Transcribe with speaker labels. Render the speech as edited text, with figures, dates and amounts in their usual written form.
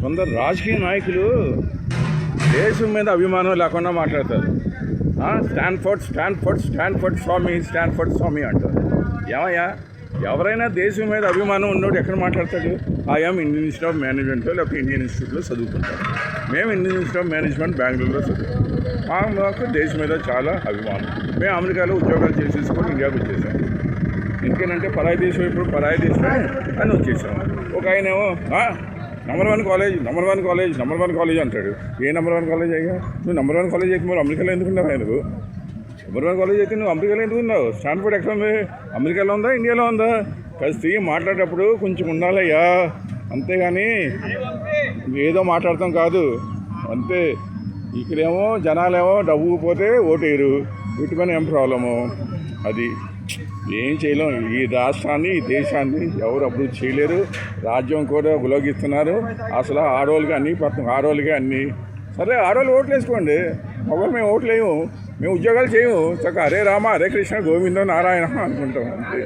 Speaker 1: కొందరు రాజకీయ నాయకులు దేశం మీద అభిమానం లేకుండా మాట్లాడతారు. స్టాన్ఫోర్డ్ స్వామి అంటారు. ఏమయ్యా, ఎవరైనా దేశం మీద అభిమానం ఉన్నోడు ఎక్కడ మాట్లాడతాడు? ఐఎమ్ ఇండియన్ ఇన్స్టిట్యూట్ ఆఫ్ మేనేజ్మెంట్లో లేకపోతే ఇండియన్ ఇన్స్టిట్యూట్లో చదువుకుంటాం. మేము ఇండియన్ ఇన్స్టిట్యూట్ ఆఫ్ మేనేజ్మెంట్ బెంగళూరులో చదువుకుంటాం. మాకు దేశం మీద చాలా అభిమానం. మేము అమెరికాలో ఉద్యోగాలు చేసేసుకొని ఇండియాకి వచ్చేసాం. ఎందుకేనంటే పరాయి దేశం ఇప్పుడు పరాయి దేశమే అని వచ్చేసాం. ఒక ఆయనేమో నంబర్ వన్ కాలేజ్ అంటాడు. ఏ నెంబర్ 1 కాలేజ్ అయ్యా? నువ్వు నెంబర్ 1 కాలేజ్ అయితే మరి అమెరికాలో ఎందుకున్నావు? నువ్వు నెంబర్ 1 కాలేజ్ అయితే నువ్వు అమెరికాలో ఎందుకున్నావు? స్టాన్ఫోర్డ్ ఎక్కడ ఉంది? అమెరికాలో ఉందా, ఇండియాలో ఉందా? కలిసి మాట్లాడేటప్పుడు కొంచెం ఉండాలయ్యా, అంతేగాని ఏదో మాట్లాడతాం కాదు. అంతే. ఇక్కడేమో జనాలేమో డబ్బుకు పోతే ఓటేయరు. వీటిపైన ఏం ప్రాబ్లము? అది ఏం చేయలేం. ఈ రాష్ట్రాన్ని, ఈ దేశాన్ని ఎవరు అభివృద్ధి చేయలేరు. రాజ్యం కూడా ఉలోగిస్తున్నారు. అసలు ఆడవాళ్ళకి అన్నీ సరే. ఆడవాళ్ళు ఓట్లు వేసుకోండి. మగవాళ్ళు మేము ఓట్లు వేయము, మేము ఉద్యోగాలు చేయము. చక్కగా హరే రామ హరే కృష్ణ గోవిందో నారాయణ అనుకుంటాం. అంతే.